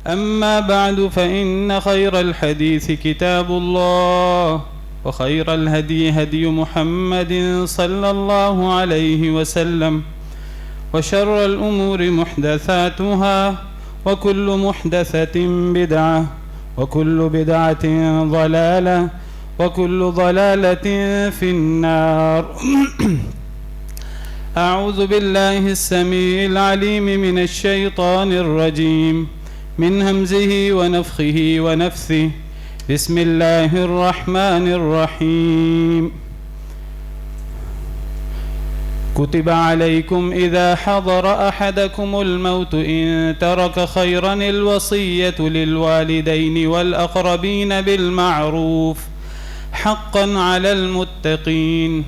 أما بعد فإن خير الحديث كتاب الله وخير الهدي هدي محمد صلى الله عليه وسلم وشر الأمور محدثاتها وكل محدثة بدعة وكل بدعة ضلالة وكل ضلالة في النار. أعوذ بالله السميع العليم من الشيطان الرجيم من همزه ونفخه ونفثه. بسم الله الرحمن الرحيم. كتب عليكم إذا حضر أحدكم الموت إن ترك خيرا الوصية للوالدين والأقربين بالمعروف حقا على المتقين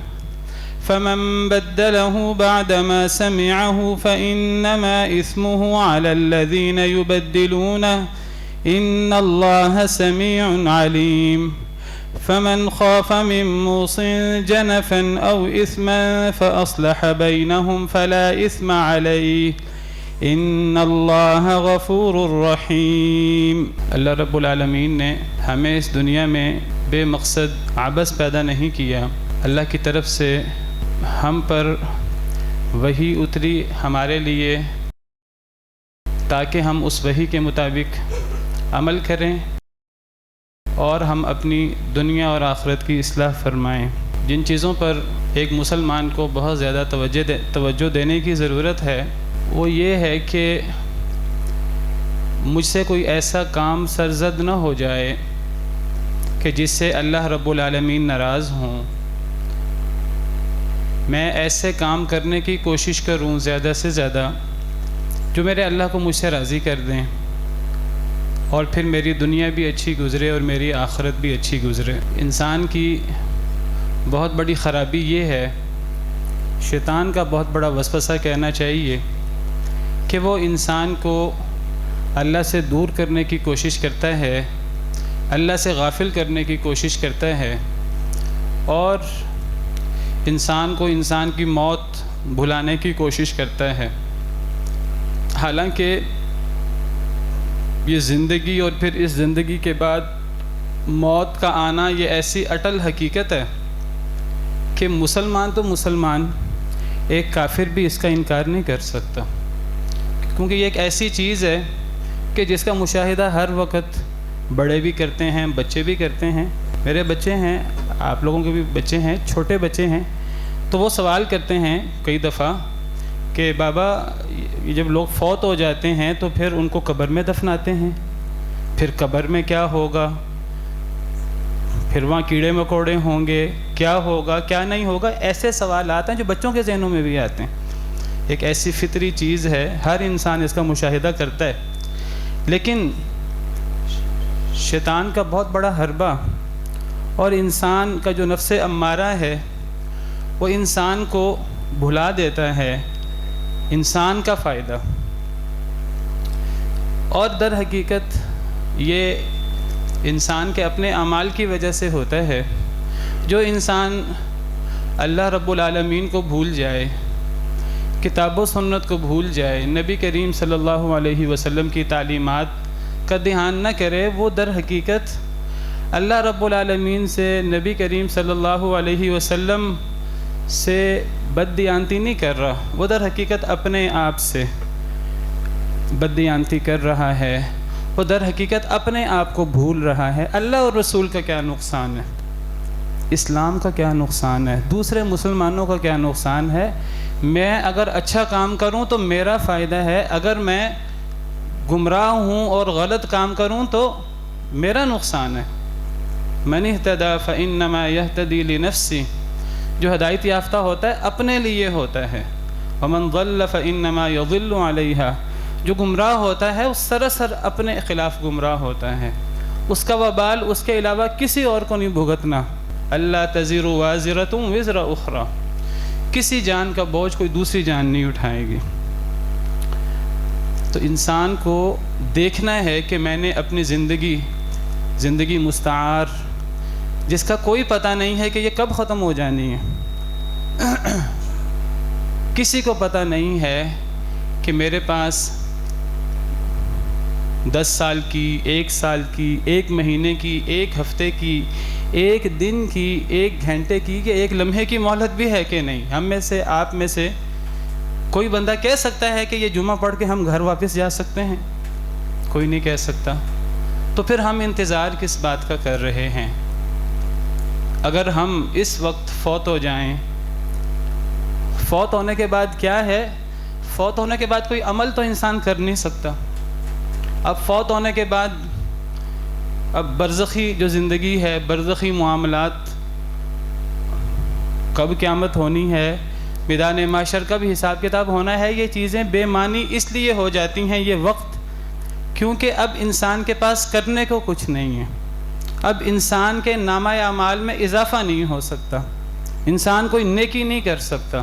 فمن بدله بعدما سمعه فإنما إثمه على الذين يبدلونه إن الله سميع عليم. فمن خاف من موص جنفا أو إثما فأصلح بينهم فلا إثم عليه إن الله غفور رحیم. اللہ رب العالمین نے ہمیں اس دنیا میں بے مقصد عبث پیدا نہیں کیا. اللہ کی طرف سے ہم پر وحی اتری ہمارے لیے تاکہ ہم اس وحی کے مطابق عمل کریں اور ہم اپنی دنیا اور آخرت کی اصلاح فرمائیں. جن چیزوں پر ایک مسلمان کو بہت زیادہ توجہ دینے کی ضرورت ہے وہ یہ ہے کہ مجھ سے کوئی ایسا کام سرزد نہ ہو جائے کہ جس سے اللہ رب العالمین ناراض ہوں. میں ایسے کام کرنے کی کوشش کروں زیادہ سے زیادہ جو میرے اللہ کو مجھ سے راضی کر دیں اور پھر میری دنیا بھی اچھی گزرے اور میری آخرت بھی اچھی گزرے. انسان کی بہت بڑی خرابی یہ ہے، شیطان کا بہت بڑا وسوسہ کہنا چاہیے کہ وہ انسان کو اللہ سے دور کرنے کی کوشش کرتا ہے، اللہ سے غافل کرنے کی کوشش کرتا ہے اور انسان کو انسان کی موت بھلانے کی کوشش کرتا ہے. حالانکہ یہ زندگی اور پھر اس زندگی کے بعد موت کا آنا یہ ایسی اٹل حقیقت ہے کہ مسلمان تو مسلمان، ایک کافر بھی اس کا انکار نہیں کر سکتا، کیونکہ یہ ایک ایسی چیز ہے کہ جس کا مشاہدہ ہر وقت بڑے بھی کرتے ہیں، بچے بھی کرتے ہیں. میرے بچے ہیں، آپ لوگوں کے بھی بچے ہیں، چھوٹے بچے ہیں، تو وہ سوال کرتے ہیں کئی دفعہ کہ بابا جب لوگ فوت ہو جاتے ہیں تو پھر ان کو قبر میں دفناتے ہیں، پھر قبر میں کیا ہوگا، پھر وہاں کیڑے مکوڑے ہوں گے، کیا ہوگا کیا نہیں ہوگا. ایسے سوالات ہیں جو بچوں کے ذہنوں میں بھی آتے ہیں. ایک ایسی فطری چیز ہے، ہر انسان اس کا مشاہدہ کرتا ہے، لیکن شیطان کا بہت بڑا حربہ اور انسان کا جو نفس امارہ ہے وہ انسان کو بھلا دیتا ہے انسان کا فائدہ. اور در حقیقت یہ انسان کے اپنے اعمال کی وجہ سے ہوتا ہے. جو انسان اللہ رب العالمین کو بھول جائے، کتاب و سنت کو بھول جائے، نبی کریم صلی اللہ علیہ وسلم کی تعلیمات کا دھیان نہ کرے، وہ در حقیقت اللہ رب العالمین سے، نبی کریم صلی اللہ علیہ وسلم سے بددیانتی نہیں کر رہا، وہ در حقیقت اپنے آپ سے بددیانتی کر رہا ہے، وہ در حقیقت اپنے آپ کو بھول رہا ہے. اللہ اور رسول کا کیا نقصان ہے، اسلام کا کیا نقصان ہے، دوسرے مسلمانوں کا کیا نقصان ہے. میں اگر اچھا کام کروں تو میرا فائدہ ہے، اگر میں گمراہ ہوں اور غلط کام کروں تو میرا نقصان ہے. من اہتدی فانما یہتدی لنفسہ، جو ہدایت یافتہ ہوتا ہے اپنے لیے ہوتا ہے. ومن ضل فانما یضل علیہا، جو گمراہ ہوتا ہے وہ سراسر اپنے خلاف گمراہ ہوتا ہے، اس کا وبال اس کے علاوہ کسی اور کو نہیں بھگتنا. اللہ تزر وازرۃ وزر اخری، کسی جان کا بوجھ کوئی دوسری جان نہیں اٹھائے گی. تو انسان کو دیکھنا ہے کہ میں نے اپنی زندگی مستعار، جس کا کوئی پتہ نہیں ہے کہ یہ کب ختم ہو جانی ہے. کسی کو پتہ نہیں ہے کہ میرے پاس 10 سال کی، 1 سال کی، 1 مہینے کی، 1 ہفتے کی، 1 دن کی، 1 گھنٹے کی، کہ 1 لمحے کی مہلت بھی ہے کہ نہیں؟ ہم میں سے، آپ میں سے کوئی بندہ کہہ سکتا ہے کہ یہ جمعہ پڑھ کے ہم گھر واپس جا سکتے ہیں؟ کوئی نہیں کہہ سکتا. تو پھر ہم انتظار کس بات کا کر رہے ہیں؟ اگر ہم اس وقت فوت ہو جائیں، فوت ہونے کے بعد کیا ہے؟ فوت ہونے کے بعد کوئی عمل تو انسان کر نہیں سکتا. اب فوت ہونے کے بعد اب برزخی جو زندگی ہے، برزخی معاملات، کب قیامت ہونی ہے، میدان محشر کب حساب کتاب ہونا ہے، یہ چیزیں بے معنی اس لیے ہو جاتی ہیں یہ وقت، کیونکہ اب انسان کے پاس کرنے کو کچھ نہیں ہے. اب انسان کے نامہ اعمال میں اضافہ نہیں ہو سکتا، انسان کوئی نیکی نہیں کر سکتا.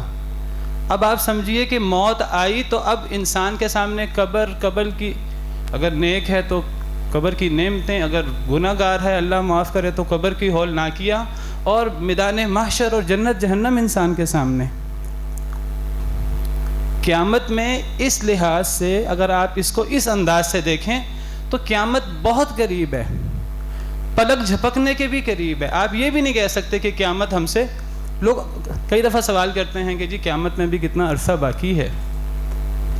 اب آپ سمجھیے کہ موت آئی تو اب انسان کے سامنے قبر کی، اگر نیک ہے تو قبر کی نعمتیں، اگر گناہ گار ہے اللہ معاف کرے تو قبر کی ہول نہ کیا، اور میدان محشر اور جنت جہنم انسان کے سامنے. قیامت میں اس لحاظ سے اگر آپ اس کو اس انداز سے دیکھیں تو قیامت بہت قریب ہے، پلک جھپکنے کے بھی قریب ہے. آپ یہ بھی نہیں کہہ سکتے کہ قیامت ہم سے، لوگ کئی دفعہ سوال کرتے ہیں کہ جی قیامت میں بھی کتنا عرصہ باقی ہے.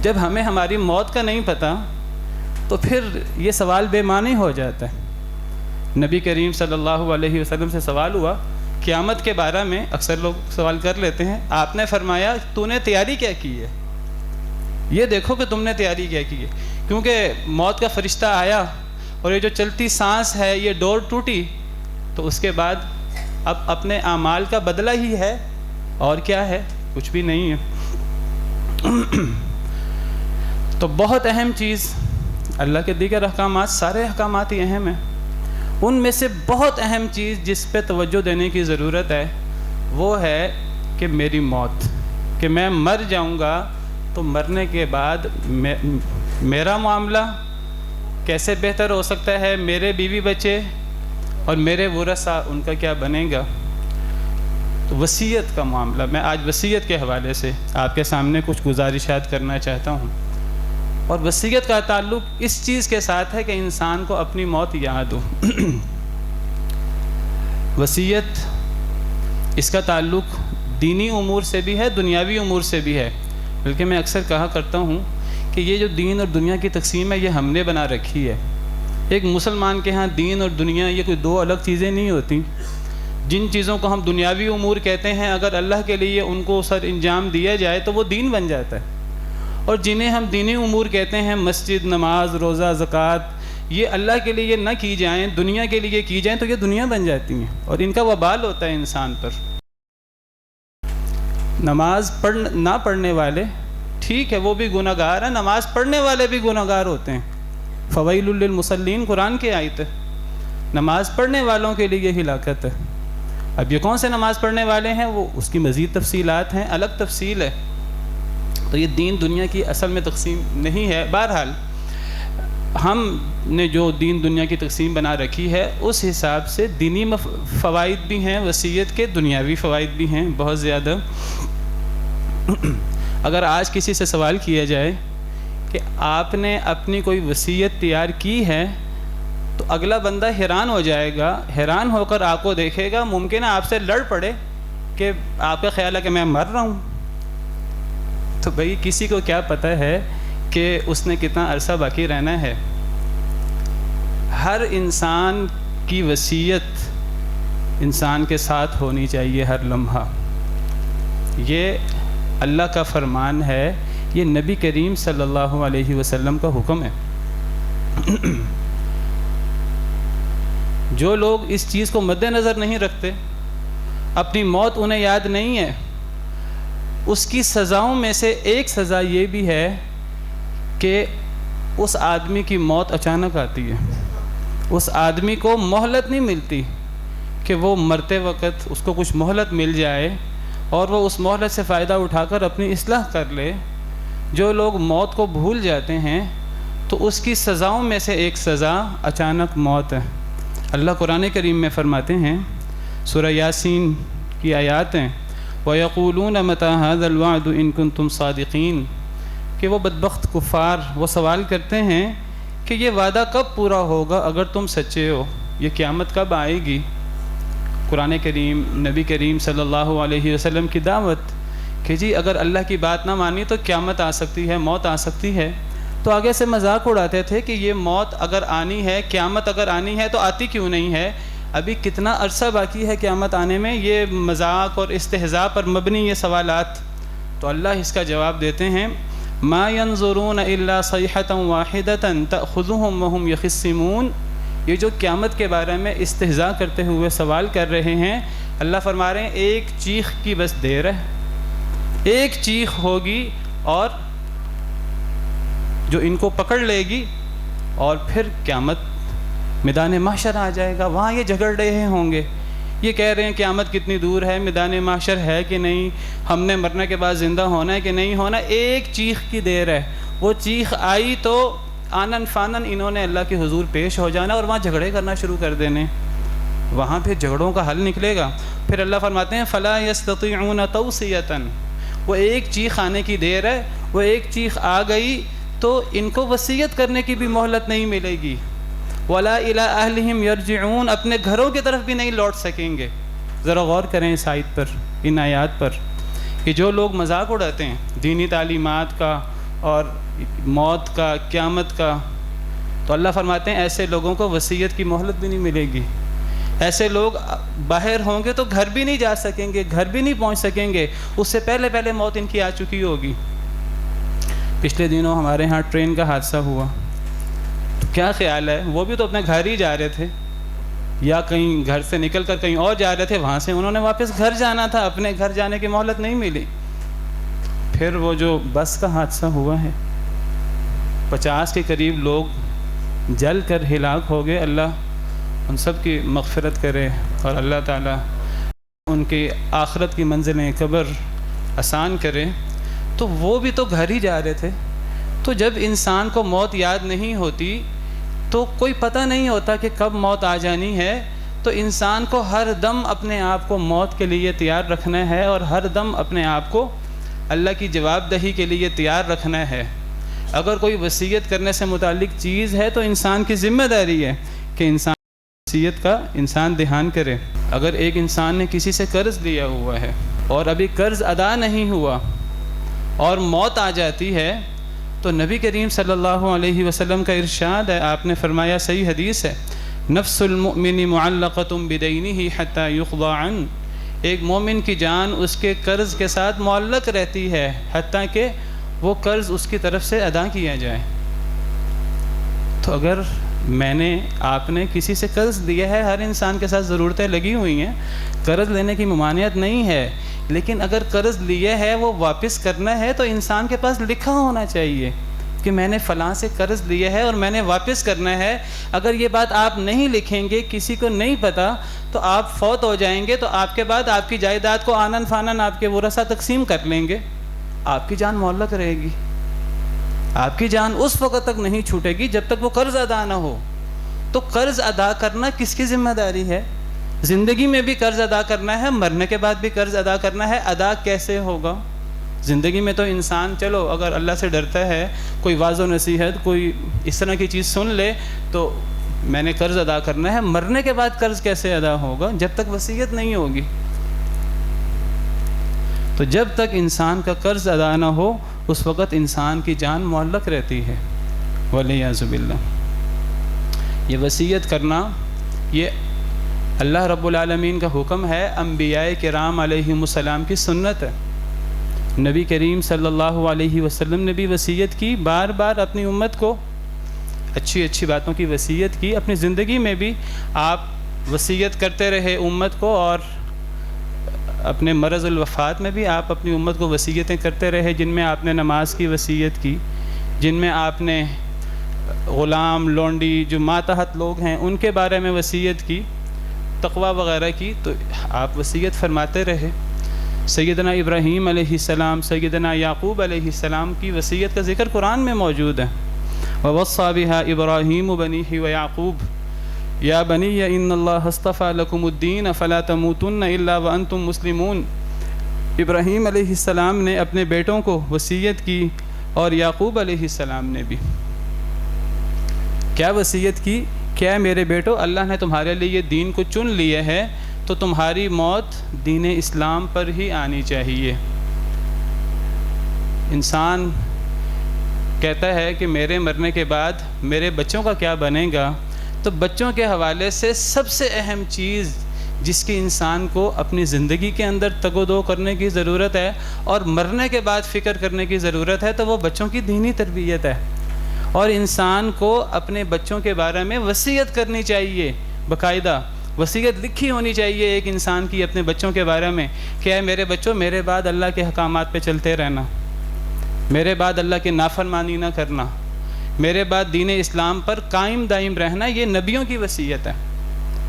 جب ہمیں ہماری موت کا نہیں پتہ تو پھر یہ سوال بے معنی ہو جاتا ہے. نبی کریم صلی اللہ علیہ وسلم سے سوال ہوا قیامت کے بارے میں، اکثر لوگ سوال کر لیتے ہیں. آپ نے فرمایا تو نے تیاری کیا کی ہے؟ یہ دیکھو کہ تم نے تیاری کیا کی ہے، کیونکہ موت کا فرشتہ آیا اور یہ جو چلتی سانس ہے یہ ڈور ٹوٹی تو اس کے بعد اب اپنے اعمال کا بدلہ ہی ہے، اور کیا ہے؟ کچھ بھی نہیں ہے. تو بہت اہم چیز، اللہ کے دیگر احکامات سارے احکامات ہی اہم ہیں، ان میں سے بہت اہم چیز جس پہ توجہ دینے کی ضرورت ہے وہ ہے کہ میری موت، کہ میں مر جاؤں گا تو مرنے کے بعد میرا معاملہ کیسے بہتر ہو سکتا ہے، میرے بیوی بچے اور میرے ورثاء ان کا کیا بنے گا. تو وصیت کا معاملہ، میں آج وصیت کے حوالے سے آپ کے سامنے کچھ گزارشات کرنا چاہتا ہوں. اور وصیت کا تعلق اس چیز کے ساتھ ہے کہ انسان کو اپنی موت یاد ہو. وصیت، اس کا تعلق دینی امور سے بھی ہے، دنیاوی امور سے بھی ہے. بلکہ میں اکثر کہا کرتا ہوں کہ یہ جو دین اور دنیا کی تقسیم ہے یہ ہم نے بنا رکھی ہے. ایک مسلمان کے ہاں دین اور دنیا یہ کوئی 2 الگ چیزیں نہیں ہوتی. جن چیزوں کو ہم دنیاوی امور کہتے ہیں اگر اللہ کے لیے ان کو سر انجام دیا جائے تو وہ دین بن جاتا ہے، اور جنہیں ہم دینی امور کہتے ہیں، مسجد، نماز، روزہ، زکوٰۃ، یہ اللہ کے لیے نہ کی جائیں، دنیا کے لیے کی جائیں تو یہ دنیا بن جاتی ہیں اور ان کا وبال ہوتا ہے انسان پر. نماز نہ پڑھنے والے، ٹھیک ہے وہ بھی گناہ گار ہیں، نماز پڑھنے والے بھی گناہ گار ہوتے ہیں. فویل للمصلین قرآن کی آیت ہے، نماز پڑھنے والوں کے لیے یہ ہلاکت ہے. اب یہ کون سے نماز پڑھنے والے ہیں، وہ اس کی مزید تفصیلات ہیں، الگ تفصیل ہے. تو یہ دین دنیا کی اصل میں تقسیم نہیں ہے. بہرحال ہم نے جو دین دنیا کی تقسیم بنا رکھی ہے اس حساب سے دینی فوائد بھی ہیں وصیت کے، دنیاوی فوائد بھی ہیں بہت زیادہ. اگر آج کسی سے سوال کیا جائے کہ آپ نے اپنی کوئی وصیت تیار کی ہے تو اگلا بندہ حیران ہو جائے گا، حیران ہو کر آپ کو دیکھے گا، ممکن ہے آپ سے لڑ پڑے کہ آپ کا خیال ہے کہ میں مر رہا ہوں. تو بھئی کسی کو کیا پتہ ہے کہ اس نے کتنا عرصہ باقی رہنا ہے. ہر انسان کی وصیت انسان کے ساتھ ہونی چاہیے ہر لمحہ. یہ اللہ کا فرمان ہے، یہ نبی کریم صلی اللہ علیہ وسلم کا حکم ہے. جو لوگ اس چیز کو مد نظر نہیں رکھتے، اپنی موت انہیں یاد نہیں ہے، اس کی سزاؤں میں سے ایک سزا یہ بھی ہے کہ اس آدمی کی موت اچانک آتی ہے. اس آدمی کو مہلت نہیں ملتی کہ وہ مرتے وقت اس کو کچھ مہلت مل جائے اور وہ اس مہلت سے فائدہ اٹھا کر اپنی اصلاح کر لے. جو لوگ موت کو بھول جاتے ہیں تو اس کی سزاؤں میں سے ایک سزا اچانک موت ہے. اللہ قرآن کریم میں فرماتے ہیں، سورہ یاسین کی آیات ہیں، وَيَقُولُونَ مَتَى هَذَا الْوَعْدُ إِن كُنتُمْ صَادِقِينَ، کہ وہ بدبخت کفار وہ سوال کرتے ہیں کہ یہ وعدہ کب پورا ہوگا اگر تم سچے ہو، یہ قیامت کب آئے گی؟ قرآن کریم، نبی کریم صلی اللہ علیہ وسلم کی دعوت کہ جی اگر اللہ کی بات نہ مانی تو قیامت آ سکتی ہے، موت آ سکتی ہے۔ تو آگے سے مذاق اڑاتے تھے کہ یہ موت اگر آنی ہے، قیامت اگر آنی ہے تو آتی کیوں نہیں ہے؟ ابھی کتنا عرصہ باقی ہے قیامت آنے میں؟ یہ مذاق اور استہزاء پر مبنی یہ سوالات۔ تو اللہ اس کا جواب دیتے ہیں، ما ينظرون الا صيحة واحدة تأخذهم وهم يخصمون۔ یہ جو قیامت کے بارے میں استہزاء کرتے ہوئے سوال کر رہے ہیں، اللہ فرما رہے ہیں ایک چیخ کی بس دیر ہے، ایک چیخ ہوگی اور جو ان کو پکڑ لے گی، اور پھر قیامت میدان محشر آ جائے گا، وہاں یہ جھگڑ رہے ہوں گے، یہ کہہ رہے ہیں قیامت کتنی دور ہے، میدان محشر ہے کہ نہیں، ہم نے مرنے کے بعد زندہ ہونا ہے کہ نہیں ہونا۔ ایک چیخ کی دیر ہے، وہ چیخ آئی تو آنن فانن انہوں نے اللہ کے حضور پیش ہو جانا اور وہاں جھگڑے کرنا شروع کر دینے، وہاں پھر جھگڑوں کا حل نکلے گا۔ پھر اللہ فرماتے ہیں فلا یستطیعون توصیۃ، وہ ایک چیخ آنے کی دیر ہے، وہ ایک چیخ آ گئی تو ان کو وصیت کرنے کی بھی مہلت نہیں ملے گی۔ ولا الی اہلہم یرجعون، اپنے گھروں کی طرف بھی نہیں لوٹ سکیں گے۔ ذرا غور کریں اس آیت پر، ان آیات پر، کہ جو لوگ مذاق اڑاتے ہیں دینی تعلیمات کا اور موت کا، قیامت کا، تو اللہ فرماتے ہیں ایسے لوگوں کو وصیت کی مہلت بھی نہیں ملے گی۔ ایسے لوگ باہر ہوں گے تو گھر بھی نہیں جا سکیں گے، گھر بھی نہیں پہنچ سکیں گے، اس سے پہلے موت ان کی آ چکی ہوگی۔ پچھلے دنوں ہمارے ہاں ٹرین کا حادثہ ہوا، تو کیا خیال ہے، وہ بھی تو اپنے گھر ہی جا رہے تھے، یا کہیں گھر سے نکل کر کہیں اور جا رہے تھے، وہاں سے انہوں نے واپس گھر جانا تھا، اپنے گھر جانے کی مہلت نہیں ملی۔ پھر وہ جو بس کا حادثہ ہوا ہے، 50 کے قریب لوگ جل کر ہلاک ہو گئے، اللہ ان سب کی مغفرت کرے اور اللہ تعالیٰ ان کی آخرت کی منزلیں قبر آسان کرے۔ تو وہ بھی تو گھر ہی جا رہے تھے۔ تو جب انسان کو موت یاد نہیں ہوتی تو کوئی پتہ نہیں ہوتا کہ کب موت آ جانی ہے، تو انسان کو ہر دم اپنے آپ کو موت کے لیے تیار رکھنا ہے، اور ہر دم اپنے آپ کو اللہ کی جواب دہی کے لیے تیار رکھنا ہے۔ اگر کوئی وصیت کرنے سے متعلق چیز ہے تو انسان کی ذمہ داری ہے کہ انسان وصیت کا انسان دھیان کرے۔ اگر ایک انسان نے کسی سے قرض لیا ہوا ہے اور ابھی قرض ادا نہیں ہوا اور موت آ جاتی ہے، تو نبی کریم صلی اللہ علیہ وسلم کا ارشاد ہے، آپ نے فرمایا، صحیح حدیث ہے، نفس المؤمن معلقۃ بدینہ حتی یقضى عنہ، ایک مومن کی جان اس کے قرض کے ساتھ معلق رہتی ہے حتیٰ کہ وہ قرض اس کی طرف سے ادا کیا جائے۔ تو اگر میں نے، آپ نے کسی سے قرض لیا ہے، ہر انسان کے ساتھ ضرورتیں لگی ہوئی ہیں، قرض لینے کی ممانعت نہیں ہے، لیکن اگر قرض لیا ہے وہ واپس کرنا ہے تو انسان کے پاس لکھا ہونا چاہیے کہ میں نے فلاں سے قرض لیا ہے اور میں نے واپس کرنا ہے۔ اگر یہ بات آپ نہیں لکھیں گے، کسی کو نہیں پتہ، تو آپ فوت ہو جائیں گے، تو آپ کے بعد آپ کی جائیداد کو آنن فانن آپ کے ورثہ تقسیم کر لیں گے، آپ کی جان معلق رہے گی۔ آپ کی جان اس وقت تک نہیں چھوٹے گی جب تک وہ قرض ادا نہ ہو۔ تو قرض ادا کرنا کس کی ذمہ داری ہے؟ زندگی میں بھی قرض ادا کرنا ہے، مرنے کے بعد بھی قرض ادا کرنا ہے۔ ادا کیسے ہوگا؟ زندگی میں تو انسان چلو اگر اللہ سے ڈرتا ہے، کوئی واعظ و نصیحت، کوئی اس طرح کی چیز سن لے تو میں نے قرض ادا کرنا ہے۔ مرنے کے بعد قرض کیسے ادا ہوگا جب تک وصیت نہیں ہوگی؟ تو جب تک انسان کا قرض ادا نہ ہو اس وقت انسان کی جان معلق رہتی ہے، والعیاذ باللہ۔ یہ وصیت کرنا یہ اللہ رب العالمین کا حکم ہے، انبیاء کرام علیہم السلام کی سنت ہے۔ نبی کریم صلی اللہ علیہ وسلم نے بھی وصیت کی، بار بار اپنی امت کو اچھی اچھی باتوں کی وصیت کی۔ اپنی زندگی میں بھی آپ وصیت کرتے رہے امت کو، اور اپنے مرض الوفات میں بھی آپ اپنی امت کو وصیتیں کرتے رہے، جن میں آپ نے نماز کی وصیت کی، جن میں آپ نے غلام، لونڈی، جو ماتحت لوگ ہیں ان کے بارے میں وصیت کی، تقوی وغیرہ کی، تو آپ وصیت فرماتے رہے۔ سیدنا ابراہیم علیہ السلام، سیدنا یعقوب علیہ السلام کی وصیت کا ذکر قرآن میں موجود ہے۔ وَوَصَّى بِهَا إِبْرَاهِيمُ بَنِيهِ وَيَعْقُوبُ يَا بَنِيَّ إِنَّ اللَّهَ اصْطَفَى لَكُمُ الدِّينَ فَلَا تَمُوتُنَّ إِلَّا وَأَنْتُمْ مُسْلِمُونَ۔ ابراہیم علیہ السلام نے اپنے بیٹوں کو وصیت کی، اور یعقوب علیہ السلام نے بھی۔ کیا وصیت کی؟ کیا میرے بیٹو، اللہ نے تمہارے لیے یہ دین کو چن لیا ہے تو تمہاری موت دین اسلام پر ہی آنی چاہیے۔ انسان کہتا ہے کہ میرے مرنے کے بعد میرے بچوں کا کیا بنے گا، تو بچوں کے حوالے سے سب سے اہم چیز جس کی انسان کو اپنی زندگی کے اندر تگ و دو کرنے کی ضرورت ہے اور مرنے کے بعد فکر کرنے کی ضرورت ہے، تو وہ بچوں کی دینی تربیت ہے۔ اور انسان کو اپنے بچوں کے بارے میں وصیت کرنی چاہیے، باقاعدہ وصیت لکھی ہونی چاہیے ایک انسان کی اپنے بچوں کے بارے میں کہ اے میرے بچوں، میرے بعد اللہ کے احکامات پہ چلتے رہنا، میرے بعد اللہ کی نافرمانی نہ کرنا، میرے بعد دین اسلام پر قائم دائم رہنا۔ یہ نبیوں کی وصیت ہے،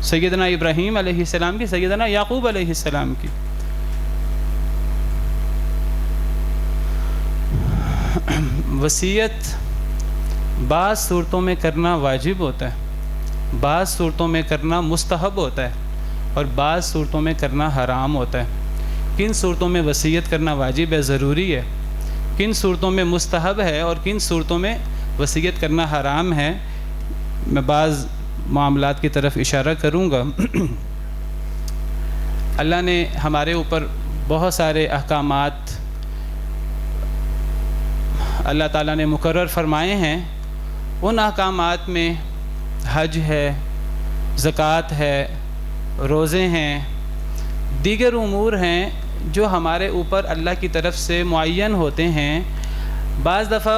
سیدنا ابراہیم علیہ السلام کی، سیدنا یعقوب علیہ السلام کی۔ وصیت بعض صورتوں میں کرنا واجب ہوتا ہے، بعض صورتوں میں کرنا مستحب ہوتا ہے، اور بعض صورتوں میں کرنا حرام ہوتا ہے۔ کن صورتوں میں وصیت کرنا واجب ہے، ضروری ہے، کن صورتوں میں مستحب ہے اور کن صورتوں میں وصیت کرنا حرام ہے، میں بعض معاملات کی طرف اشارہ کروں گا۔ اللہ نے ہمارے اوپر بہت سارے احکامات اللہ تعالیٰ نے مقرر فرمائے ہیں۔ ان احکامات میں حج ہے، زکوٰۃ ہے، روزے ہیں، دیگر امور ہیں جو ہمارے اوپر اللہ کی طرف سے معین ہوتے ہیں۔ بعض دفعہ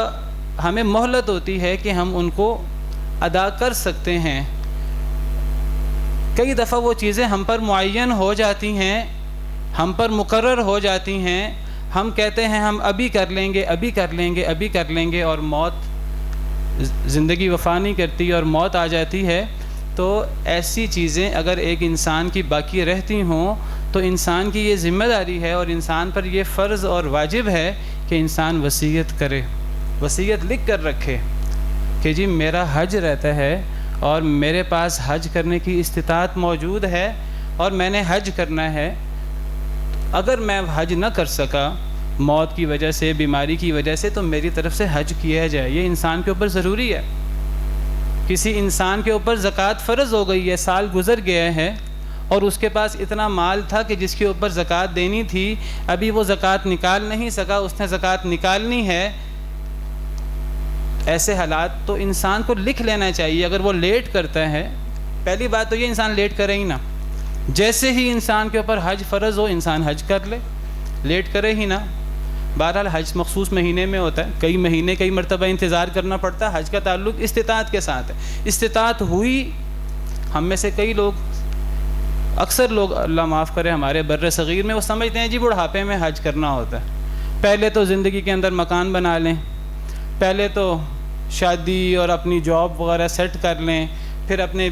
ہمیں مہلت ہوتی ہے کہ ہم ان کو ادا کر سکتے ہیں، کئی دفعہ وہ چیزیں ہم پر معین ہو جاتی ہیں، ہم پر مقرر ہو جاتی ہیں، ہم کہتے ہیں ہم ابھی کر لیں گے، ابھی کر لیں گے، ابھی کر لیں گے، اور موت، زندگی وفا نہیں کرتی اور موت آ جاتی ہے۔ تو ایسی چیزیں اگر ایک انسان کی باقی رہتی ہوں تو انسان کی یہ ذمہ داری ہے اور انسان پر یہ فرض اور واجب ہے کہ انسان وصیت کرے، وصیت لکھ کر رکھے کہ جی میرا حج رہتا ہے اور میرے پاس حج کرنے کی استطاعت موجود ہے اور میں نے حج کرنا ہے۔ اگر میں حج نہ کر سکا موت کی وجہ سے، بیماری کی وجہ سے، تو میری طرف سے حج کیا جائے۔ یہ انسان کے اوپر ضروری ہے۔ کسی انسان کے اوپر زکوٰۃ فرض ہو گئی ہے، سال گزر گیا ہے اور اس کے پاس اتنا مال تھا کہ جس کے اوپر زکوٰۃ دینی تھی، ابھی وہ زکوٰۃ نکال نہیں سکا، اس نے زکوٰۃ نکالنی ہے۔ ایسے حالات تو انسان کو لکھ لینا چاہیے۔ اگر وہ لیٹ کرتا ہے، پہلی بات تو یہ انسان لیٹ کرے ہی نہ، جیسے ہی انسان کے اوپر حج فرض ہو انسان حج کر لے، لیٹ کرے ہی نہ۔ بہرحال حج مخصوص مہینے میں ہوتا ہے، کئی مہینے کئی مرتبہ انتظار کرنا پڑتا ہے۔ حج کا تعلق استطاعت کے ساتھ ہے، استطاعت ہوئی۔ ہم میں سے کئی لوگ، اکثر لوگ، اللہ معاف کرے، ہمارے بر صغیر میں وہ سمجھتے ہیں جی بڑھاپے میں حج کرنا ہوتا ہے۔ پہلے تو زندگی کے اندر مکان بنا لیں، پہلے تو شادی اور اپنی جاب وغیرہ سیٹ کر لیں، پھر اپنے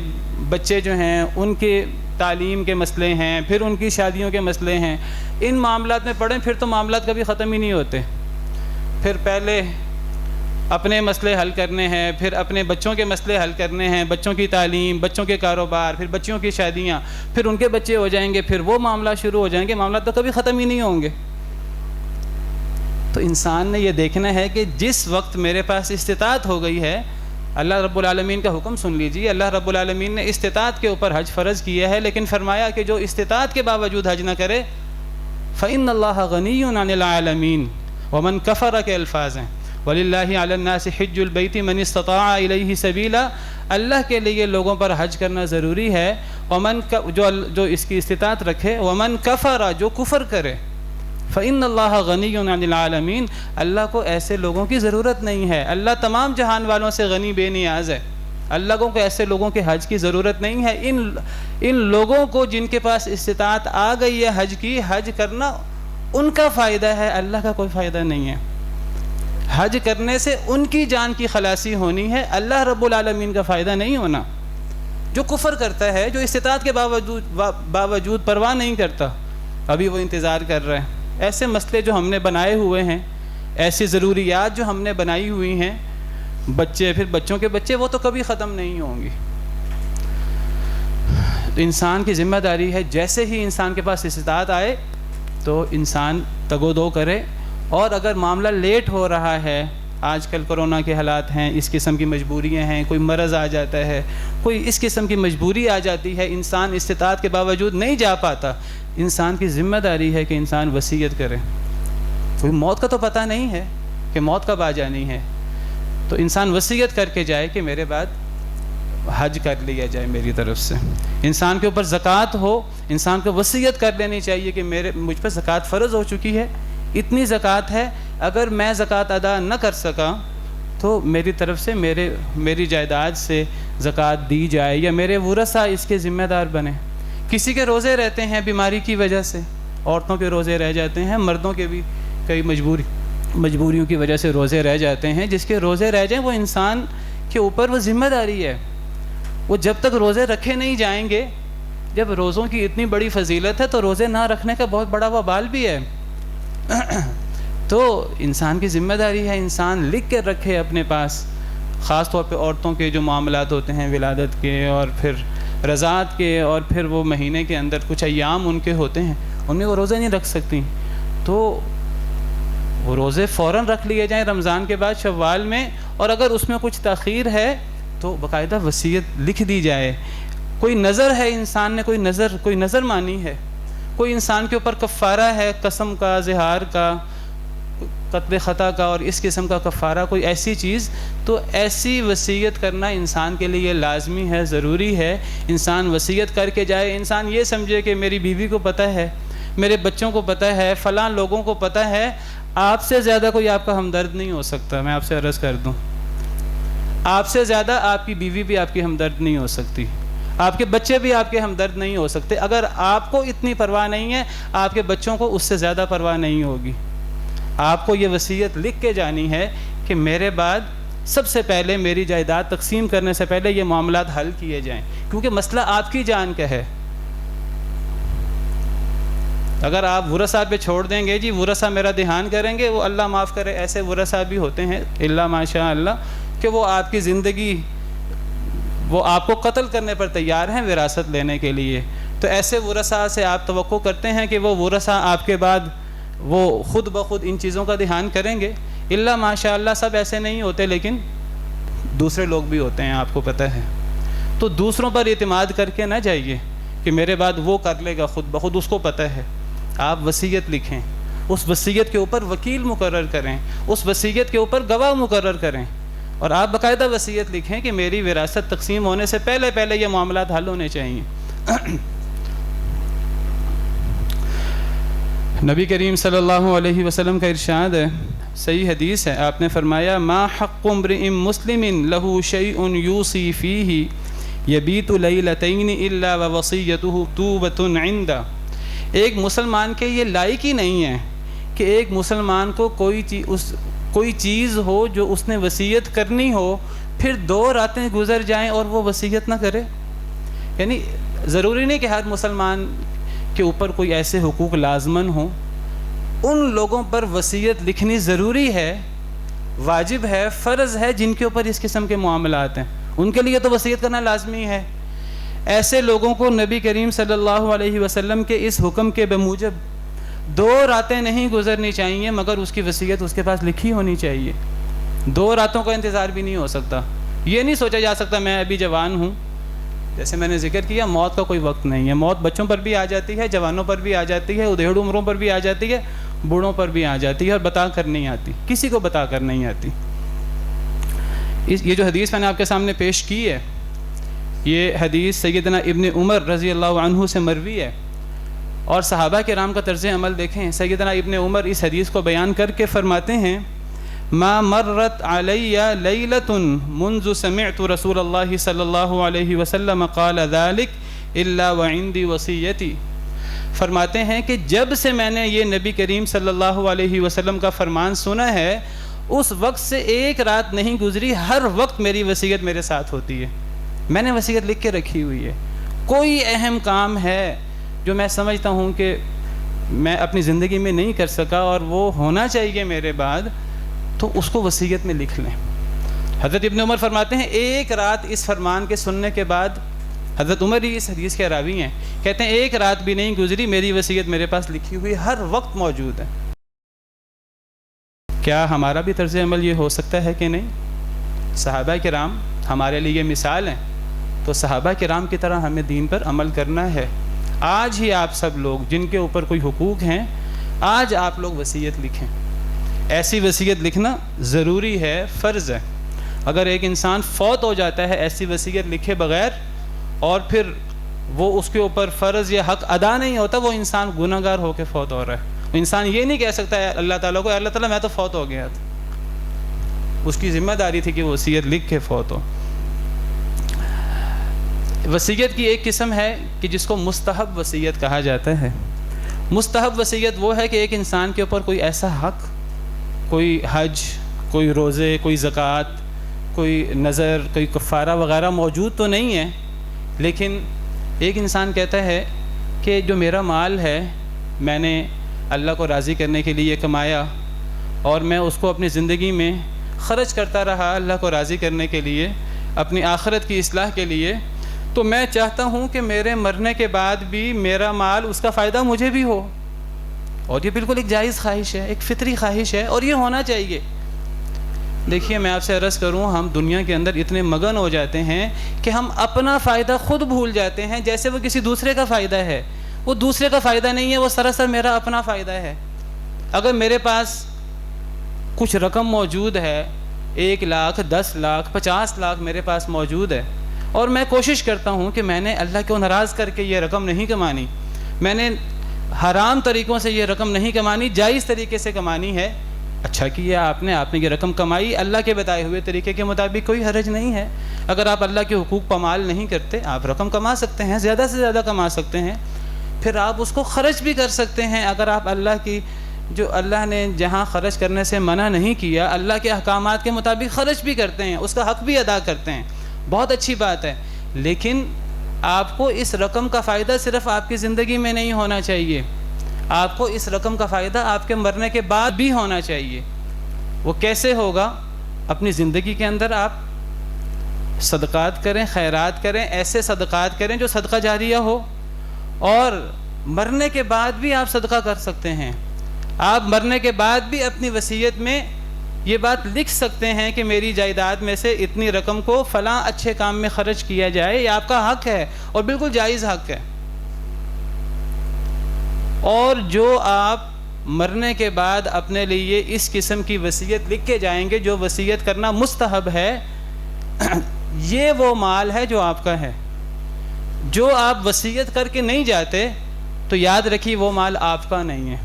بچے جو ہیں ان کے تعلیم کے مسئلے ہیں، پھر ان کی شادیوں کے مسئلے ہیں، ان معاملات میں پڑیں، پھر تو معاملات کبھی ختم ہی نہیں ہوتے۔ پھر پہلے اپنے مسئلے حل کرنے ہیں، پھر اپنے بچوں کے مسئلے حل کرنے ہیں، بچوں کی تعلیم، بچوں کے کاروبار، پھر بچوں کی شادیاں، پھر ان کے بچے ہو جائیں گے، پھر وہ معاملات شروع ہو جائیں گے، معاملات تو کبھی ختم ہی نہیں ہوں گے۔ تو انسان نے یہ دیکھنا ہے کہ جس وقت میرے پاس استطاعت ہو گئی ہے، اللہ رب العالمین کا حکم سن لیجیے۔ اللہ رب العالمین نے استطاعت کے اوپر حج فرض کیا ہے، لیکن فرمایا کہ جو استطاعت کے باوجود حج نہ کرے فَإِنَّ اللَّهَ غَنِيٌّ عَنِ الْعَالَمِينَ وَمَنْ كَفَرَ کے الفاظ ہیں، وَلِلَّهِ عَلَى النَّاسِ حِجُّ الْبَيْتِ مَنِ اسْتَطَاعَ إِلَيْهِ سَبِيلًا، اللہ کے لیے لوگوں پر حج کرنا ضروری ہے۔ وَمَنْ جو اس کی استطاعت رکھے، وَمَنْ كَفَرَ جو کفر کرے، فَإِنَّ اللَّهَ غَنِيٌّ عَنِ الْعَالَمِينَ اللہ کو ایسے لوگوں کی ضرورت نہیں ہے۔ اللہ تمام جہان والوں سے غنی بے نیاز ہے، اللہ کو ایسے لوگوں کے حج کی ضرورت نہیں ہے۔ ان لوگوں کو جن کے پاس استطاعت آ گئی ہے حج کی، حج کرنا ان کا فائدہ ہے، اللہ کا کوئی فائدہ نہیں ہے۔ حج کرنے سے ان کی جان کی خلاصی ہونی ہے، اللہ رب العالمین کا فائدہ نہیں ہونا۔ جو کفر کرتا ہے، جو استطاعت کے باوجود پرواہ نہیں کرتا، ابھی وہ انتظار کر رہے ہیں۔ ایسے مسئلے جو ہم نے بنائے ہوئے ہیں، ایسی ضروریات جو ہم نے بنائی ہوئی ہیں، بچے، پھر بچوں کے بچے، وہ تو کبھی ختم نہیں ہوں گی۔ تو انسان کی ذمہ داری ہے جیسے ہی انسان کے پاس استطاعت آئے تو انسان تگ و دو کرے، اور اگر معاملہ لیٹ ہو رہا ہے آج کل کرونا کے حالات ہیں، اس قسم کی مجبوریاں ہیں، کوئی مرض آ جاتا ہے، کوئی اس قسم کی مجبوری آ جاتی ہے، انسان استطاعت کے باوجود نہیں جا پاتا، انسان کی ذمہ داری ہے کہ انسان وصیت کرے۔ کوئی موت کا تو پتہ نہیں ہے کہ موت کب آ جانی ہے، تو انسان وصیت کر کے جائے کہ میرے بعد حج کر لیا جائے میری طرف سے۔ انسان کے اوپر زکوٰۃ ہو، انسان کو وصیت کر لینی چاہیے کہ مجھ پر زکوٰۃ فرض ہو چکی ہے، اتنی زکوٰۃ ہے، اگر میں زکوٰۃ ادا نہ کر سکا تو میری طرف سے میری جائیداد سے زکوٰۃ دی جائے، یا میرے ورثاء اس کے ذمہ دار بنے۔ کسی کے روزے رہتے ہیں بیماری کی وجہ سے، عورتوں کے روزے رہ جاتے ہیں، مردوں کے بھی کئی مجبوریوں کی وجہ سے روزے رہ جاتے ہیں، جس کے روزے رہ جائیں وہ انسان کے اوپر وہ ذمہ داری ہے، وہ جب تک روزے رکھے نہیں جائیں گے، جب روزوں کی اتنی بڑی فضیلت ہے تو روزے نہ رکھنے کا بہت بڑا وبال بھی ہے۔ تو انسان کی ذمہ داری ہے انسان لکھ کے رکھے اپنے پاس، خاص طور پہ عورتوں کے جو معاملات ہوتے ہیں ولادت کے اور پھر رضاعت کے، اور پھر وہ مہینے کے اندر کچھ ایام ان کے ہوتے ہیں، ان میں وہ روزے نہیں رکھ سکتی، تو وہ روزے فوراً رکھ لیے جائیں رمضان کے بعد شوال میں، اور اگر اس میں کچھ تاخیر ہے تو باقاعدہ وصیت لکھ دی جائے۔ کوئی نظر ہے انسان نے کوئی نظر مانی ہے، کوئی انسان کے اوپر کفارہ ہے، قسم کا، زہار کا، قتل خطا کا اور اس قسم کا کفارہ، کوئی ایسی چیز، تو ایسی وصیت کرنا انسان کے لیے لازمی ہے، ضروری ہے۔ انسان وصیت کر کے جائے، انسان یہ سمجھے کہ میری بیوی کو پتہ ہے، میرے بچوں کو پتہ ہے، فلاں لوگوں کو پتہ ہے، آپ سے زیادہ کوئی آپ کا ہمدرد نہیں ہو سکتا۔ میں آپ سے عرض کر دوں، آپ سے زیادہ آپ کی بیوی بھی آپ کی ہمدرد نہیں ہو سکتی، آپ کے بچے بھی آپ کے ہمدرد نہیں ہو سکتے۔ اگر آپ کو اتنی پرواہ نہیں ہے، آپ کے بچوں کو اس سے زیادہ پرواہ نہیں ہوگی۔ آپ کو یہ وصیت لکھ کے جانی ہے کہ میرے بعد سب سے پہلے میری جائیداد تقسیم کرنے سے پہلے یہ معاملات حل کیے جائیں، کیونکہ مسئلہ آپ کی جان کا ہے۔ اگر آپ ورثاء پہ چھوڑ دیں گے، جی ورثاء میرا دھیان کریں گے، وہ اللہ معاف کرے، ایسے ورثاء بھی ہوتے ہیں الا ماشاء اللہ کہ وہ آپ کی زندگی، وہ آپ کو قتل کرنے پر تیار ہیں وراثت لینے کے لیے، تو ایسے ورثاء سے آپ توقع کرتے ہیں کہ وہ ورثاء آپ کے بعد وہ خود بخود ان چیزوں کا دھیان کریں گے۔ الا ماشاء اللہ سب ایسے نہیں ہوتے، لیکن دوسرے لوگ بھی ہوتے ہیں، آپ کو پتہ ہے۔ تو دوسروں پر اعتماد کر کے نہ جائیے کہ میرے بعد وہ کر لے گا خود بخود، اس کو پتہ ہے۔ آپ وصیت لکھیں، اس وصیت کے اوپر وکیل مقرر کریں، اس وصیت کے اوپر گواہ مقرر کریں، اور آپ باقاعدہ وصیت لکھیں کہ میری وراثت تقسیم ہونے سے پہلے یہ معاملات حل ہونے چاہیے۔ نبی کریم صلی اللہ علیہ وسلم کا ارشاد ہے، صحیح حدیث ہے، آپ نے فرمایا ما حق امرئ مسلم له شیء یوصی فیہ یبیت لیلتین الا ووصیتہ مکتوبۃ عنده۔ ایک مسلمان کے یہ لائق ہی نہیں ہے کہ ایک مسلمان کو کوئی چیز ہو جو اس نے وصیت کرنی ہو، پھر 2 راتیں گزر جائیں اور وہ وصیت نہ کرے۔ یعنی ضروری نہیں کہ ہر مسلمان کے اوپر کوئی ایسے حقوق لازمن ہوں، ان لوگوں پر وصیت لکھنی ضروری ہے، واجب ہے، فرض ہے، جن کے اوپر اس قسم کے معاملات ہیں، ان کے لیے تو وصیت کرنا لازمی ہے۔ ایسے لوگوں کو نبی کریم صلی اللہ علیہ وسلم کے اس حکم کے بموجب 2 راتیں نہیں گزرنی چاہیے مگر اس کی وصیت اس کے پاس لکھی ہونی چاہیے۔ 2 راتوں کا انتظار بھی نہیں ہو سکتا۔ یہ نہیں سوچا جا سکتا میں ابھی جوان ہوں، جیسے میں نے ذکر کیا موت کا کوئی وقت نہیں ہے، موت بچوں پر بھی آ جاتی ہے، جوانوں پر بھی آ جاتی ہے، ادھیڑ عمروں پر بھی آ جاتی ہے، بوڑھوں پر بھی آ جاتی ہے، اور بتا کر نہیں آتی، کسی کو بتا کر نہیں آتی۔ یہ جو حدیث میں نے آپ کے سامنے پیش کی ہے، یہ حدیث سیدنا ابن عمر رضی اللہ عنہ سے مروی ہے، اور صحابہ کرام کا طرز عمل دیکھیں۔ سیدنا ابن عمر اس حدیث کو بیان کر کے فرماتے ہیں ما مرت علی لیلۃ منذ سمعت رسول اللہ صلی اللہ علیہ وسلم قال ذلك الا وعندي وصیتی۔ فرماتے ہیں کہ جب سے میں نے یہ نبی کریم صلی اللہ علیہ وسلم کا فرمان سنا ہے، اس وقت سے ایک رات نہیں گزری، ہر وقت میری وصیت میرے ساتھ ہوتی ہے، میں نے وصیت لکھ کے رکھی ہوئی ہے۔ کوئی اہم کام ہے جو میں سمجھتا ہوں کہ میں اپنی زندگی میں نہیں کر سکا اور وہ ہونا چاہیے میرے بعد، تو اس کو وصیت میں لکھ لیں۔ حضرت ابن عمر فرماتے ہیں ایک رات اس فرمان کے سننے کے بعد، حضرت عمر ہی اس حدیث کے راوی ہیں، کہتے ہیں ایک رات بھی نہیں گزری، میری وصیت میرے پاس لکھی ہوئی ہر وقت موجود ہے کیا ہمارا بھی طرز عمل یہ ہو سکتا ہے کہ نہیں؟ صحابہ کرام ہمارے لیے مثال ہیں، تو صحابہ کرام کی طرح ہمیں دین پر عمل کرنا ہے۔ آج ہی آپ سب لوگ جن کے اوپر کوئی حقوق ہیں، آج آپ لوگ وصیت لکھیں۔ ایسی وصیت لکھنا ضروری ہے، فرض ہے۔ اگر ایک انسان فوت ہو جاتا ہے ایسی وصیت لکھے بغیر، اور پھر وہ اس کے اوپر فرض یا حق ادا نہیں ہوتا، وہ انسان گناہ گار ہو کے فوت ہو رہا ہے۔ انسان یہ نہیں کہہ سکتا ہے اللہ تعالیٰ کو، اللہ تعالیٰ میں تو فوت ہو گیا تھا۔ اس کی ذمہ داری تھی کہ وہ وصیت لکھ کے فوت ہو۔ وصیت کی ایک قسم ہے کہ جس کو مستحب وصیت کہا جاتا ہے۔ مستحب وصیت وہ ہے کہ ایک انسان کے اوپر کوئی ایسا حق، کوئی حج، کوئی روزے، کوئی زکوٰۃ، کوئی نذر، کوئی کفارہ وغیرہ موجود تو نہیں ہے، لیکن ایک انسان کہتا ہے کہ جو میرا مال ہے میں نے اللہ کو راضی کرنے کے لیے کمایا، اور میں اس کو اپنی زندگی میں خرچ کرتا رہا اللہ کو راضی کرنے کے لیے، اپنی آخرت کی اصلاح کے لیے، تو میں چاہتا ہوں کہ میرے مرنے کے بعد بھی میرا مال اس کا فائدہ مجھے بھی ہو۔ اور یہ بالکل ایک جائز خواہش ہے، ایک فطری خواہش ہے، اور یہ ہونا چاہیے۔ دیکھیے میں آپ سے عرض کروں، ہم دنیا کے اندر اتنے مگن ہو جاتے ہیں کہ ہم اپنا فائدہ خود بھول جاتے ہیں، جیسے وہ کسی دوسرے کا فائدہ ہے۔ وہ دوسرے کا فائدہ نہیں ہے، وہ سراسر میرا اپنا فائدہ ہے۔ اگر میرے پاس کچھ رقم موجود ہے، 1 لاکھ، 10 لاکھ، 50 لاکھ میرے پاس موجود ہے، اور میں کوشش کرتا ہوں کہ میں نے اللہ کو ناراض کر کے یہ رقم نہیں کمانی، میں نے حرام طریقوں سے یہ رقم نہیں کمانی، جائز طریقے سے کمانی ہے۔ اچھا کیا آپ نے یہ رقم کمائی اللہ کے بتائے ہوئے طریقے کے مطابق، کوئی حرج نہیں ہے۔ اگر آپ اللہ کے حقوق پامال نہیں کرتے، آپ رقم کما سکتے ہیں، زیادہ سے زیادہ کما سکتے ہیں، پھر آپ اس کو خرچ بھی کر سکتے ہیں۔ اگر آپ اللہ کی جو اللہ نے جہاں خرچ کرنے سے منع نہیں کیا، اللہ کے احکامات کے مطابق خرچ بھی کرتے ہیں، اس کا حق بھی ادا کرتے ہیں، بہت اچھی بات ہے۔ لیکن آپ کو اس رقم کا فائدہ صرف آپ کی زندگی میں نہیں ہونا چاہیے، آپ کو اس رقم کا فائدہ آپ کے مرنے کے بعد بھی ہونا چاہیے۔ وہ کیسے ہوگا؟ اپنی زندگی کے اندر آپ صدقات کریں، خیرات کریں، ایسے صدقات کریں جو صدقہ جاریہ ہو، اور مرنے کے بعد بھی آپ صدقہ کر سکتے ہیں۔ آپ مرنے کے بعد بھی اپنی وصیت میں یہ بات لکھ سکتے ہیں کہ میری جائیداد میں سے اتنی رقم کو فلاں اچھے کام میں خرچ کیا جائے، یہ آپ کا حق ہے اور بالکل جائز حق ہے۔ اور جو آپ مرنے کے بعد اپنے لیے اس قسم کی وصیت لکھ کے جائیں گے، جو وصیت کرنا مستحب ہے، یہ وہ مال ہے جو آپ کا ہے۔ جو آپ وصیت کر کے نہیں جاتے تو یاد رکھیے وہ مال آپ کا نہیں ہے،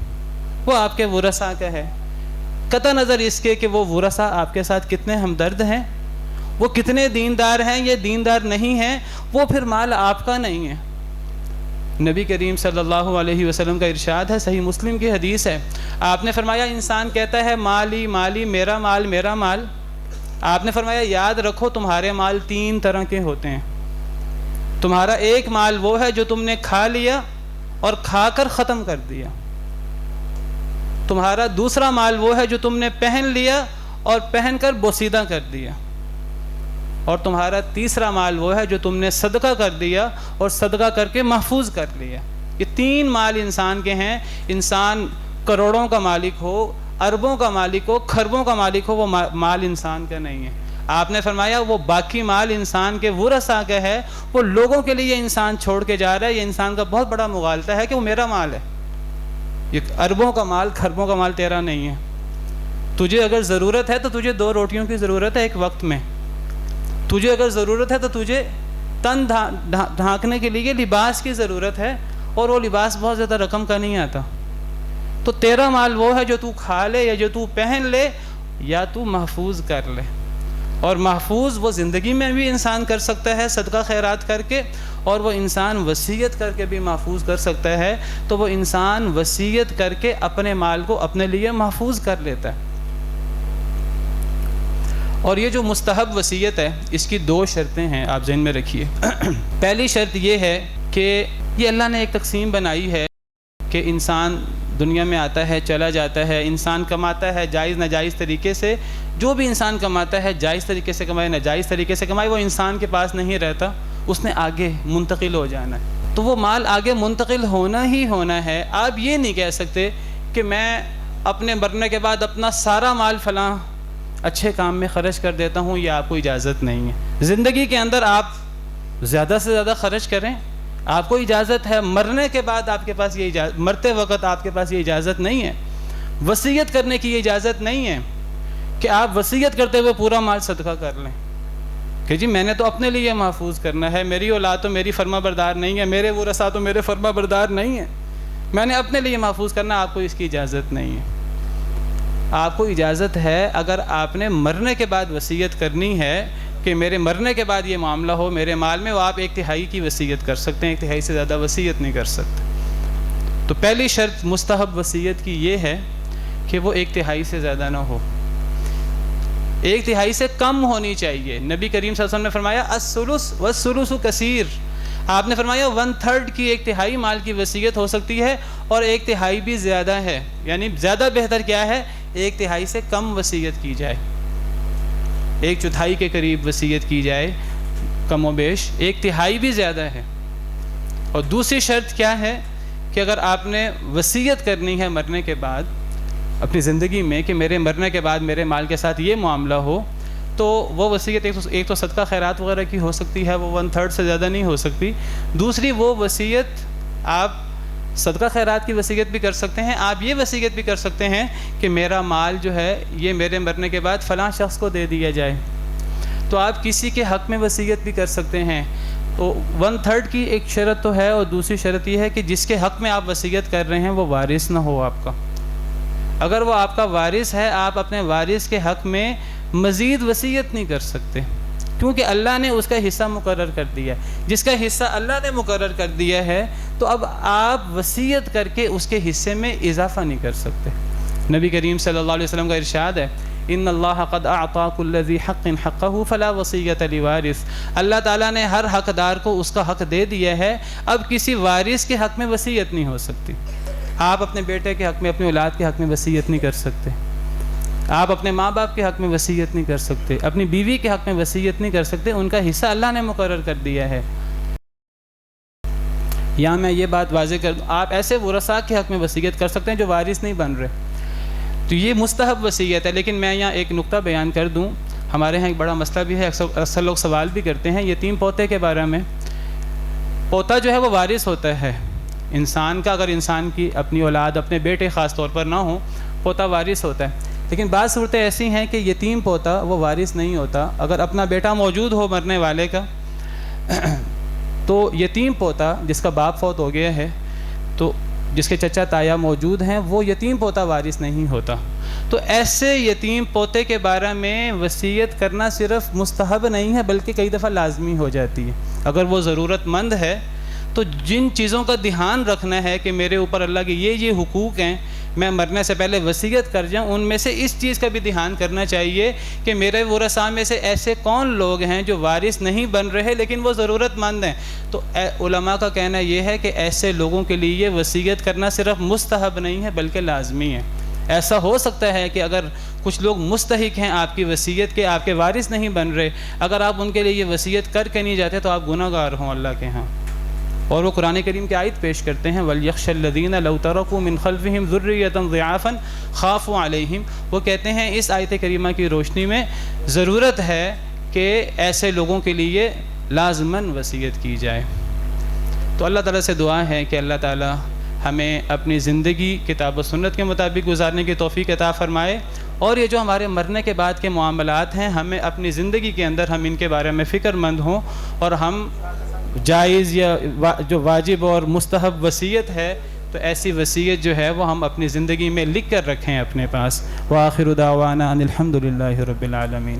وہ آپ کے ورثاء کا ہے۔ قطع نظر اس کے کہ وہ ورثاء آپ کے ساتھ کتنے ہمدرد ہیں، وہ کتنے دیندار ہیں یا دیندار نہیں ہیں، وہ پھر مال آپ کا نہیں ہے۔ نبی کریم صلی اللہ علیہ وسلم کا ارشاد ہے، صحیح مسلم کی حدیث ہے، آپ نے فرمایا انسان کہتا ہے مالی مالی، میرا مال میرا مال۔ آپ نے فرمایا یاد رکھو تمہارے مال 3 طرح کے ہوتے ہیں۔ تمہارا ایک مال وہ ہے جو تم نے کھا لیا اور کھا کر ختم کر دیا، تمہارا دوسرا مال وہ ہے جو تم نے پہن لیا اور پہن کر بوسیدہ کر دیا، اور تمہارا تیسرا مال وہ ہے جو تم نے صدقہ کر دیا اور صدقہ کر کے محفوظ کر لیا۔ یہ 3 مال انسان کے ہیں۔ انسان کروڑوں کا مالک ہو، اربوں کا مالک ہو، کھربوں کا مالک ہو، وہ مال انسان کا نہیں ہے۔ آپ نے فرمایا وہ باقی مال انسان کے ورثاء کا ہے، وہ لوگوں کے لیے انسان چھوڑ کے جا رہا ہے۔ یہ انسان کا بہت بڑا مغالطہ ہے کہ وہ میرا مال ہے، یہ اربوں کا مال، کھربوں کا مال تیرا نہیں ہے۔ تجھے اگر ضرورت ہے تو تجھے 2 روٹیوں کی ضرورت ہے ایک وقت میں، تجھے اگر ضرورت ہے تو تجھے تن ڈھانکنے کے لیے لباس کی ضرورت ہے، اور وہ لباس بہت زیادہ رقم کا نہیں آتا۔ تو تیرا مال وہ ہے جو تو کھا لے یا جو تو پہن لے یا تو محفوظ کر لے، اور محفوظ وہ زندگی میں بھی انسان کر سکتا ہے صدقہ خیرات کر کے، اور وہ انسان وصیت کر کے بھی محفوظ کر سکتا ہے۔ تو وہ انسان وصیت کر کے اپنے مال کو اپنے لیے محفوظ کر لیتا ہے۔ اور یہ جو مستحب وصیت ہے اس کی 2 شرطیں ہیں، آپ ذہن میں رکھیے۔ پہلی شرط یہ ہے کہ یہ اللہ نے ایک تقسیم بنائی ہے کہ انسان دنیا میں آتا ہے چلا جاتا ہے، انسان کماتا ہے جائز ناجائز طریقے سے، جو بھی انسان کماتا ہے جائز طریقے سے کمائے ناجائز طریقے سے کمائے، وہ انسان کے پاس نہیں رہتا، اس نے آگے منتقل ہو جانا ہے۔ تو وہ مال آگے منتقل ہونا ہی ہونا ہے۔ آپ یہ نہیں کہہ سکتے کہ میں اپنے مرنے کے بعد اپنا سارا مال فلاں اچھے کام میں خرچ کر دیتا ہوں، یہ آپ کو اجازت نہیں ہے۔ زندگی کے اندر آپ زیادہ سے زیادہ خرچ کریں، آپ کو اجازت ہے۔ مرنے کے بعد آپ کے پاس یہ اجازت، مرتے وقت آپ کے پاس یہ اجازت نہیں ہے۔ وصیت کرنے کی یہ اجازت نہیں ہے کہ آپ وصیت کرتے ہوئے پورا مال صدقہ کر لیں کہ جی میں نے تو اپنے لیے محفوظ کرنا ہے، میری اولاد تو میری فرما بردار نہیں ہے، میرے ورثاء تو میرے فرما بردار نہیں ہیں، میں نے اپنے لیے محفوظ کرنا۔ آپ کو اس کی اجازت نہیں ہے۔ آپ کو اجازت ہے اگر آپ نے مرنے کے بعد وصیت کرنی ہے کہ میرے مرنے کے بعد یہ معاملہ ہو میرے مال میں، وہ آپ 1/3 کی وصیت کر سکتے ہیں، 1/3 سے زیادہ وصیت نہیں کر سکتے۔ تو پہلی شرط مستحب وصیت کی یہ ہے کہ وہ 1/3 سے زیادہ نہ ہو، 1/3 سے کم ہونی چاہیے۔ نبی کریم صلی اللہ علیہ وسلم نے فرمایا الثلث والثلث کثیر، آپ نے فرمایا 1/3 کی 1/3 مال کی وصیت ہو سکتی ہے، اور 1/3 بھی زیادہ ہے، یعنی زیادہ بہتر کیا ہے، 1/3 سے کم وصیت کی جائے، 1/4 کے قریب وصیت کی جائے، کم و بیش 1/3 بھی زیادہ ہے۔ اور دوسری شرط کیا ہے کہ اگر آپ نے وصیت کرنی ہے مرنے کے بعد اپنی زندگی میں کہ میرے مرنے کے بعد میرے مال کے ساتھ یہ معاملہ ہو، تو وہ وصیت ایک تو صدقہ خیرات وغیرہ کی ہو سکتی ہے، وہ 1/3 سے زیادہ نہیں ہو سکتی۔ دوسری وہ وصیت آپ صدقہ خیرات کی وصیت بھی کر سکتے ہیں، آپ یہ وصیت بھی کر سکتے ہیں کہ میرا مال جو ہے یہ میرے مرنے کے بعد فلاں شخص کو دے دیا جائے، تو آپ کسی کے حق میں وصیت بھی کر سکتے ہیں۔ تو 1/3 کی ایک شرط تو ہے، اور دوسری شرط یہ ہے کہ جس کے حق میں آپ وصیت کر رہے ہیں وہ وارث نہ ہو آپ کا۔ اگر وہ آپ کا وارث ہے، آپ اپنے وارث کے حق میں مزید وصیت نہیں کر سکتے، کیونکہ اللہ نے اس کا حصہ مقرر کر دیا ہے۔ جس کا حصہ اللہ نے مقرر کر دیا ہے تو اب آپ وصیت کر کے اس کے حصے میں اضافہ نہیں کر سکتے۔ نبی کریم صلی اللہ علیہ وسلم کا ارشاد ہے ان اللہ قد اعطى كل ذي حق حقه فلا وصیۃ لوارث، اللہ تعالیٰ نے ہر حقدار کو اس کا حق دے دیا ہے، اب کسی وارث کے حق میں وصیت نہیں ہو سکتی۔ آپ اپنے بیٹے کے حق میں، اپنی اولاد کے حق میں وصیت نہیں کر سکتے، آپ اپنے ماں باپ کے حق میں وصیت نہیں کر سکتے، اپنی بیوی کے حق میں وصیت نہیں کر سکتے، ان کا حصہ اللہ نے مقرر کر دیا ہے۔ یہاں میں یہ بات واضح کر دوں، آپ ایسے ورثاء کے حق میں وصیت کر سکتے ہیں جو وارث نہیں بن رہے، تو یہ مستحب وصیت ہے۔ لیکن میں یہاں ایک نقطہ بیان کر دوں، ہمارے ہاں ایک بڑا مسئلہ بھی ہے، اکثر لوگ سوال بھی کرتے ہیں یتیم پوتے کے بارے میں۔ پوتا جو ہے وہ وارث ہوتا ہے انسان کا، اگر انسان کی اپنی اولاد، اپنے بیٹے خاص طور پر نہ ہوں، پوتا وارث ہوتا ہے۔ لیکن بعض صورتیں ایسی ہیں کہ یتیم پوتا وہ وارث نہیں ہوتا۔ اگر اپنا بیٹا موجود ہو مرنے والے کا، تو یتیم پوتا جس کا باپ فوت ہو گیا ہے، تو جس کے چچا تایا موجود ہیں، وہ یتیم پوتا وارث نہیں ہوتا۔ تو ایسے یتیم پوتے کے بارے میں وصیت کرنا صرف مستحب نہیں ہے بلکہ کئی دفعہ لازمی ہو جاتی ہے۔ اگر وہ ضرورت مند ہے تو جن چیزوں کا دھیان رکھنا ہے کہ میرے اوپر اللہ کے یہ حقوق ہیں، میں مرنے سے پہلے وصیت کر جاؤں، ان میں سے اس چیز کا بھی دھیان کرنا چاہیے کہ میرے ورثاء میں سے ایسے کون لوگ ہیں جو وارث نہیں بن رہے لیکن وہ ضرورت مند ہیں۔ تو علماء کا کہنا یہ ہے کہ ایسے لوگوں کے لیے وصیت کرنا صرف مستحب نہیں ہے بلکہ لازمی ہے۔ ایسا ہو سکتا ہے کہ اگر کچھ لوگ مستحق ہیں آپ کی وصیت کے، آپ کے وارث نہیں بن رہے، اگر آپ ان کے لیے یہ وصیت کر کے نہیں جاتے تو آپ گناہ گار ہوں اللہ کے ہاں۔ اور وہ قرآن کریم کی آیت پیش کرتے ہیں وَلْيَخْشَ الَّذِينَ لَوْ تَرَكُوا مِنْ خَلْفِهِمْ ذُرِّيَّةً ضِعَافًا خَافُوا عَلَيْهِمْ، وہ کہتے ہیں اس آیت کریمہ کی روشنی میں ضرورت ہے کہ ایسے لوگوں کے لیے لازماً وصیت کی جائے۔ تو اللہ تعالیٰ سے دعا ہے کہ اللہ تعالیٰ ہمیں اپنی زندگی کتاب و سنت کے مطابق گزارنے کی توفیق عطا فرمائے، اور یہ جو ہمارے مرنے کے بعد کے معاملات ہیں ہمیں اپنی زندگی کے اندر ہم ان کے بارے میں فکر مند ہوں، اور ہم جائز یا جو واجب اور مستحب وصیت ہے تو ایسی وصیت جو ہے وہ ہم اپنی زندگی میں لکھ کر رکھیں اپنے پاس۔ وآخر دعوانا ان الحمد للہ رب العالمین۔